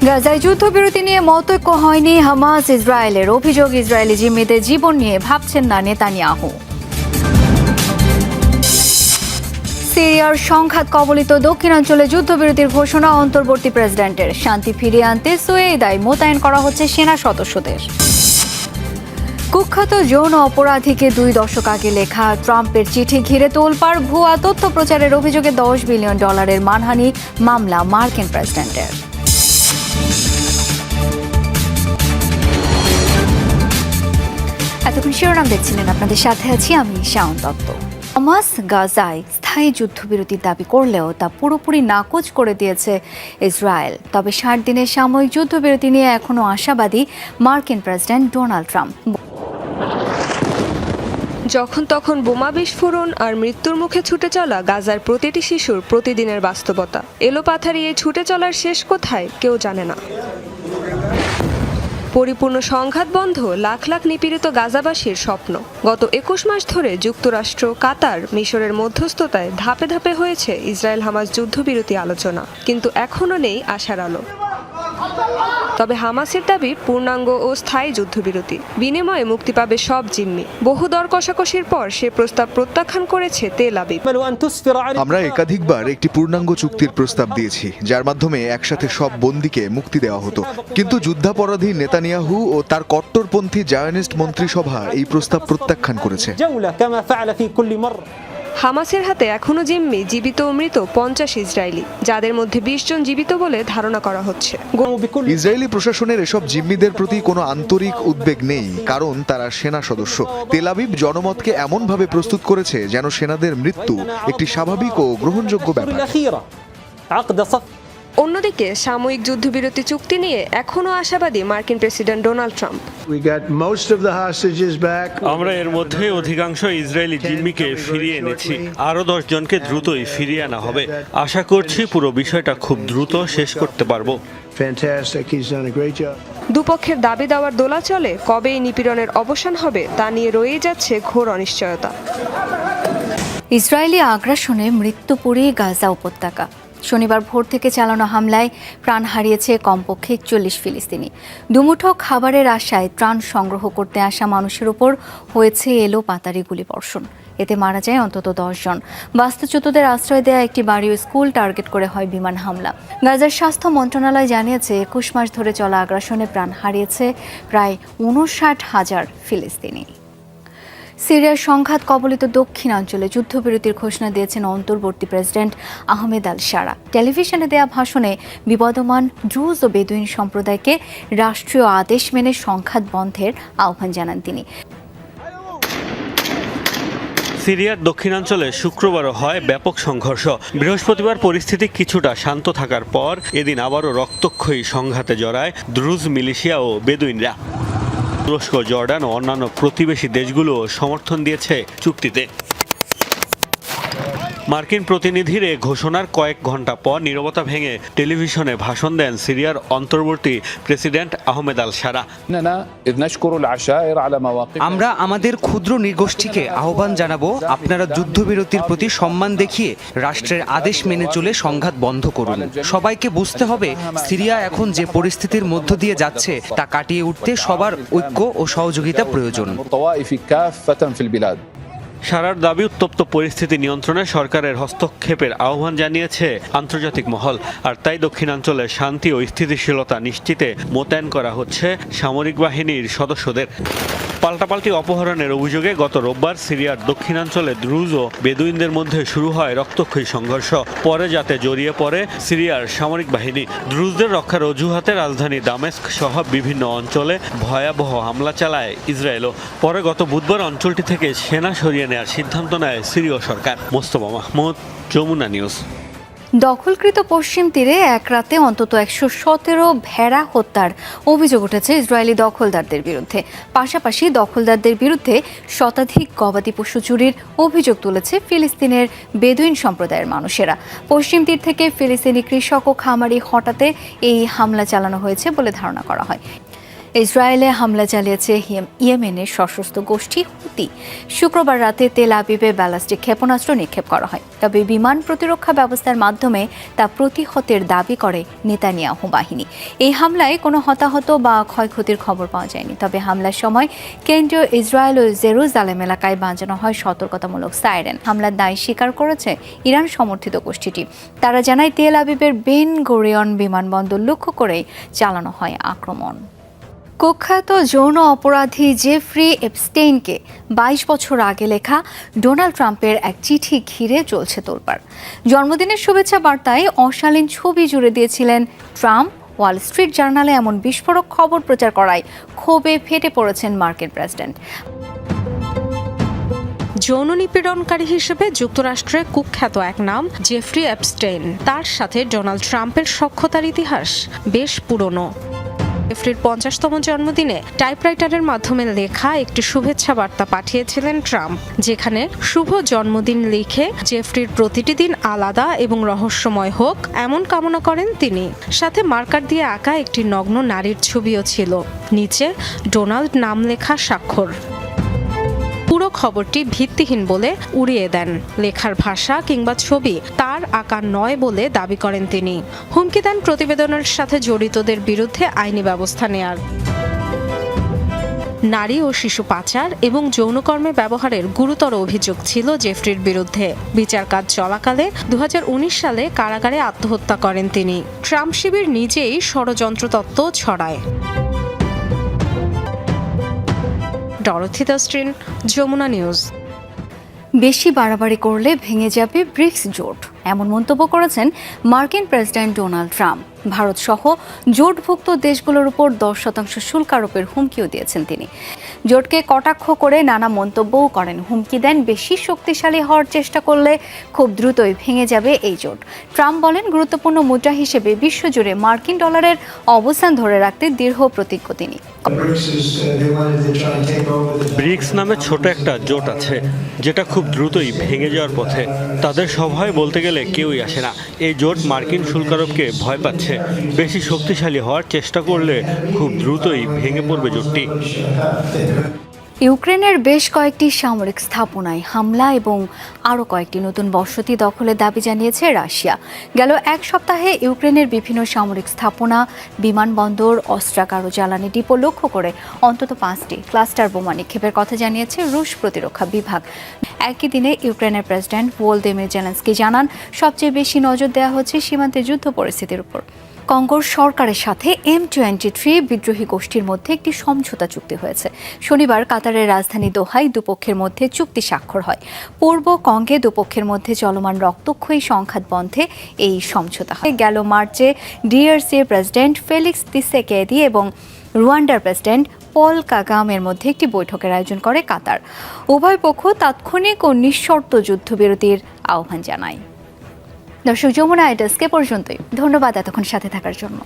গাজায় যুদ্ধবিরতি নিয়ে মতৈক্য হয়নি হামাস ইসরায়েলের অভিযোগ, ইসরায়েলি জিম্মিদের জীবন নিয়ে ভাবছেন না নেতানিয়াহু। সিরিয়ার সংঘাত কবলিত দক্ষিণাঞ্চলে যুদ্ধবিরতির ঘোষণা অন্তর্বর্তী প্রেসিডেন্টের। শান্তি ফিরিয়ে আনতে সোয়েদায় মোতায়েন করা হচ্ছে সেনা সদস্যদের। কুখ্যাত যৌন অপরাধীকে 2 দশক আগে লেখা ট্রাম্পের চিঠি ঘিরে তোলপাড়, ভুয়া তথ্য প্রচারের অভিযোগে $10 বিলিয়ন মানহানি মামলা মার্কিন প্রেসিডেন্টের। এতক্ষণ শিরোনাম দেখছিলেন, আপনাদের সাথে আছি আমি শাওন দত্ত। হামাস গাজায় স্থায়ী যুদ্ধবিরতির দাবি করলেও তা পুরোপুরি নাকচ করে দিয়েছে ইসরায়েল। তবে 60 দিনের সাময়িক যুদ্ধবিরতি নিয়ে এখনও আশাবাদী মার্কিন প্রেসিডেন্ট ডোনাল্ড ট্রাম্প। যখন তখন বোমা বিস্ফোরণ আর মৃত্যুর মুখে ছুটে চলা গাজার প্রতিটি শিশুর প্রতিদিনের বাস্তবতা। এলোপাথারি এই ছুটে চলার শেষ কোথায় কেউ জানে না। পরিপূর্ণ সংঘাত বন্ধ লাখ লাখ নিপীড়িত গাজাবাসীর স্বপ্ন। গত 21 মাস ধরে যুক্তরাষ্ট্র, কাতার, মিশরের মধ্যস্থতায় ধাপে ধাপে হয়েছে ইসরায়েল হামাস যুদ্ধবিরতি আলোচনা, কিন্তু এখনও নেই আশার আলো। তবে হামাসের দাবি পূর্ণাঙ্গ ও স্থায়ী যুদ্ধবিরতি, বিনিময়ে মুক্তি পাবে সব জিম্মি। বহু দর কষাকষির পর সে প্রস্তাব প্রত্যাখ্যান করেছে তেল আবিব। আমরা একাধিকবার একটি পূর্ণাঙ্গ চুক্তির প্রস্তাব দিয়েছি, যার মাধ্যমে একসাথে সব বন্দীকে মুক্তি দেওয়া হতো, কিন্তু যুদ্ধাপরাধী নেতানিয়াহু ও তার কট্টরপন্থী জায়নিস্ট মন্ত্রিসভা এই প্রস্তাব প্রত্যাখ্যান করেছে। হামাসের হাতে এখনো জিম্মি জীবিত ও মৃত 50 ইসরায়েলি, যাদের মধ্যে 20 জন জীবিত বলে ধারণা করা হচ্ছে। ইসরায়েলি প্রশাসনের এসব জিম্মিদের প্রতি কোনো আন্তরিক উদ্বেগ নেই, কারণ তারা সেনা সদস্য। তেল আবিব জনমতকে এমনভাবে প্রস্তুত করেছে যেন সেনাদের মৃত্যু একটি স্বাভাবিক ও গ্রহণযোগ্য ব্যাপার। অন্যদিকে সাময়িক যুদ্ধবিরতি চুক্তি নিয়ে এখনও আশাবাদী মার্কিন প্রেসিডেন্ট ডোনাল্ড ট্রাম্প। আমরা এর মধ্যে অধিকাংশ ইসরায়েলি জিম্মিকে ফিরিয়ে এনেছি, আরও 10 জনকে দ্রুতই ফিরিয়ে আনা হবে। আশা করছি পুরো বিষয়টা খুব দ্রুত শেষ করতে পারবো। দুপক্ষের দাবি দেওয়ার দোলাচলে কবে এই নিপীড়নের অবসান হবে তা নিয়ে রয়েই যাচ্ছে ঘোর অনিশ্চয়তা। ইসরায়েলি আগ্রাসনে মৃত্যু পুড়ে গাজা উপত্যকা। শনিবার ভোর থেকে চালানো হামলায় প্রাণ হারিয়েছে কমপক্ষে 41 ফিলিস্তিনি। দুমুঠো খাবারের আশায় ত্রাণ সংগ্রহ করতে আসা মানুষের উপর হয়েছে এলোপাতাড়ি গুলিবর্ষণ। এতে মারা যায় অন্তত 10 জন। বাস্তুচ্যুতদের আশ্রয় দেয়া একটি বাড়ি ও স্কুল টার্গেট করে হয় বিমান হামলা। গাজার স্বাস্থ্য মন্ত্রণালয় জানিয়েছে 21 মাস ধরে চলা আগ্রাসনে প্রাণ হারিয়েছে প্রায় 59,000 ফিলিস্তিনি। সিরিয়ার সংঘাত কবলিত দক্ষিণাঞ্চলে যুদ্ধবিরতির ঘোষণা দিয়েছেন অন্তর্বর্তী প্রেসিডেন্ট আহমেদ আল শারা। টেলিভিশনে দেয়া ভাষণে বিবদমান দ্রুজ ও বেদুইন সম্প্রদায়কে রাষ্ট্রীয় আদেশ মেনে সংঘাত বন্ধের আহ্বান জানান তিনি। সিরিয়ার দক্ষিণাঞ্চলে শুক্রবারও হয় ব্যাপক সংঘর্ষ। বৃহস্পতিবার পরিস্থিতি কিছুটা শান্ত থাকার পর এদিন আবারও রক্তক্ষয়ী সংঘাতে জড়ায় দ্রুজ মিলিশিয়া ও বেদুইনরা। তুরস্ক, জর্ডান ও অন্যান্য প্রতিবেশী দেশগুলো সমর্থন দিয়েছে চুক্তিতে। মার্কিন প্রতিনিধির এ ঘোষণার কয়েক ঘন্টা পর নীরবতা ভেঙে টেলিভিশনে ভাষণ দেন সিরিয়ার অন্তর্বর্তী প্রেসিডেন্ট আহমেদ আল শারা। আমরা আমাদের ক্ষুদ্র নৃগোষ্ঠীকে আহ্বান জানাবো, আপনারা যুদ্ধবিরতির প্রতি সম্মান দেখিয়ে রাষ্ট্রের আদেশ মেনে চলে সংঘাত বন্ধ করুন। সবাইকে বুঝতে হবে, সিরিয়া এখন যে পরিস্থিতির মধ্য দিয়ে যাচ্ছে তা কাটিয়ে উঠতে সবার ঐক্য ও সহযোগিতা প্রয়োজন। শারার দাবি, উত্তপ্ত পরিস্থিতি নিয়ন্ত্রণে সরকারের হস্তক্ষেপের আহ্বান জানিয়েছে আন্তর্জাতিক মহল, আর তাই দক্ষিণাঞ্চলে শান্তি ও স্থিতিশীলতা নিশ্চিতে মোতায়েন করা হচ্ছে সামরিক বাহিনীর সদস্যদের। পাল্টাপাল্টি অপহরণের অভিযোগে গত রোববার সিরিয়ার দক্ষিণাঞ্চলে দ্রুজ ও বেদুইনদের মধ্যে শুরু হয় রক্তক্ষয়ী সংঘর্ষ। পরে যাতে জড়িয়ে পড়ে সিরিয়ার সামরিক বাহিনী। দ্রুজদের রক্ষার অজুহাতে রাজধানী দামেস্ক সহ বিভিন্ন অঞ্চলে ভয়াবহ হামলা চালায় ইসরায়েলও। পরে গত বুধবার অঞ্চলটি থেকে সেনা সরিয়ে নেওয়ার সিদ্ধান্ত নেয় সিরীয় সরকার। মোস্তফা মাহমুদ, যমুনা নিউজ। দখলকৃত পশ্চিম তীরে এক রাতে অন্তত 117 ভেড়া হত্যার অভিযোগ উঠেছে ইসরায়েলি দখলদারদের বিরুদ্ধে। পাশাপাশি দখলদারদের বিরুদ্ধে শতাধিক গবাদি পশু চুরির অভিযোগ তুলেছে ফিলিস্তিনের বেদুইন সম্প্রদায়ের মানুষেরা। পশ্চিম তীর থেকে ফিলিস্তিনি কৃষক ও খামারি হটাতে এই হামলা চালানো হয়েছে বলে ধারণা করা হয়। ইসরায়েলে হামলা চালিয়েছে ইয়েমেনের সশস্ত্র গোষ্ঠী হুতি। শুক্রবার রাতে তেল আবিবে ব্যালিস্টিক ক্ষেপণাস্ত্র নিক্ষেপ করা হয়, তবে বিমান প্রতিরক্ষা ব্যবস্থার মাধ্যমে তা প্রতিহতের দাবি করে নেতানিয়াহু বাহিনী। এই হামলায় কোনো হতাহত বা ক্ষয়ক্ষতির খবর পাওয়া যায়নি, তবে হামলার সময় কেন্দ্রীয় ইসরায়েল ও জেরুজালেম এলাকায় বাজানো হয় সতর্কতামূলক সাইরেন। হামলার দায় স্বীকার করেছে ইরান সমর্থিত গোষ্ঠীটি। তারা জানায় তেল আবিবের বেন গোরিয়ন বিমানবন্দর লক্ষ্য করেই চালানো হয় আক্রমণ। কুখ্যাত যৌন অপরাধী জেফ্রি এপস্টেইনকে 22 বছর আগে লেখা ডোনাল্ড ট্রাম্পের এক চিঠি ঘিরে চলছে তোলপাড়। জন্মদিনের শুভেচ্ছা বার্তায় অশালীন ছবি জুড়ে দিয়েছিলেন ট্রাম্প। ওয়াল স্ট্রিট জার্নালে এমন বিস্ফোরক খবর প্রচার করায় ক্ষোভে ফেটে পড়েছেন মার্কিন প্রেসিডেন্ট। যৌন নিপীড়নকারী হিসেবে যুক্তরাষ্ট্রে কুখ্যাত এক নাম জেফ্রি এপস্টেইন। তার সাথে ডোনাল্ড ট্রাম্পের সখ্যতার ইতিহাস বেশ পুরনো। জেফ্রির 50তম জন্মদিনে টাইপরাইটারের মাধ্যমে লেখা একটি শুভেচ্ছা বার্তা পাঠিয়েছিলেন ট্রাম্প, যেখানে শুভ জন্মদিন লিখে জেফ্রির প্রতিটি দিন আলাদা এবং রহস্যময় হোক এমন কামনা করেন তিনি। সাথে মার্কার দিয়ে আঁকা একটি নগ্ন নারীর ছবিও ছিল, নিচে ডোনাল্ড নাম লেখা স্বাক্ষর। পুরো খবরটি ভিত্তিহীন বলে উড়িয়ে দেন। লেখার ভাষা কিংবা ছবি তার আঁকা নয় বলে দাবি করেন তিনি। হুমকি দেন প্রতিবেদনের সাথে জড়িতদের বিরুদ্ধে আইনি ব্যবস্থা নেয়ার। নারী ও শিশু পাচার এবং যৌনকর্মে ব্যবহারের গুরুতর অভিযোগ ছিল জেফ্রির বিরুদ্ধে। বিচার কাজ চলাকালে 2019 সালে কারাগারে আত্মহত্যা করেন তিনি। ট্রাম্প শিবির নিজেই ষড়যন্ত্র তত্ত্ব ছড়ায়। ডরথি দাস্ট্রিন, যমুনা নিউজ। বেশি বাড়াবাড়ি করলে ভেঙে যাবে ব্রিক্স জোট, এমন মন্তব্য করেছেন মার্কিন প্রেসিডেন্ট ডোনাল্ড ট্রাম্প। ভারত সহ জোটভুক্ত দেশগুলোর উপর 10% শুল্ক আরোপের হুমকিও দিয়েছেন তিনি। জোটকে কটাক্ষ করে নানা মন্তব্যও করেন। হুমকি দেন বেশি শক্তিশালী হওয়ার চেষ্টা করলে খুব দ্রুতই ভেঙে যাবে এই জোট। ট্রাম্প বলেন, গুরুত্বপূর্ণ মুদ্রা হিসেবে বিশ্বজুড়ে মার্কিন ডলারের অবস্থান ধরে রাখতে দৃঢ় প্রতিজ্ঞ তিনি। ব্রিক্স নামে ছোট একটা জোট আছে যেটা খুব দ্রুতই ভেঙে যাওয়ার পথে। তাদের সভায় বলতে গেলে কেউই আসে না। এই জোট মার্কিন শুল্ক আরোপকে ভয় পাচ্ছে। বেশি শক্তিশালী হওয়ার চেষ্টা করলে খুব দ্রুতই ভেঙে পড়বে জোটটি। ইউক্রেনের বেশ কয়েকটি সামরিক স্থাপনায় হামলা এবং আরও কয়েকটি নতুন বসতি দখলের দাবি জানিয়েছে রাশিয়া। গেল এক সপ্তাহে ইউক্রেনের বিভিন্ন সামরিক স্থাপনা, বিমানবন্দর, অস্ত্রাগার ও জ্বালানি ডিপো লক্ষ্য করে অন্তত 5টি ক্লাস্টার বোমা নিক্ষেপের কথা জানিয়েছে রুশ প্রতিরক্ষা বিভাগ। একই দিনে ইউক্রেনের প্রেসিডেন্ট ভলোদিমির জেলেনস্কি জানান, সবচেয়ে বেশি নজর দেওয়া হচ্ছে সীমান্তে যুদ্ধ পরিস্থিতির উপর। কঙ্গোর সরকারের সাথে M23 বিদ্রোহী গোষ্ঠীর মধ্যে একটি সমঝোতা চুক্তি হয়েছে। শনিবার কাতারের রাজধানী দোহায় দুপক্ষের মধ্যে চুক্তি স্বাক্ষর হয়। পূর্ব কঙ্গে দুপক্ষের মধ্যে চলমান রক্তক্ষয়ী সংঘাত বন্ধে এই সমঝোতা হয়। গেল মার্চে DRCর প্রেসিডেন্ট ফেলিক্স তিসেকেদি এবং রুয়ান্ডার প্রেসিডেন্ট পল কাগামের মধ্যে একটি বৈঠকের আয়োজন করে কাতার। উভয় পক্ষ তাৎক্ষণিক ও নিঃশর্ত যুদ্ধবিরতির আহ্বান জানায়। দর্শক, যমুনা ডেস্কে পর্যন্তই। ধন্যবাদ এতক্ষণ সাথে থাকার জন্য।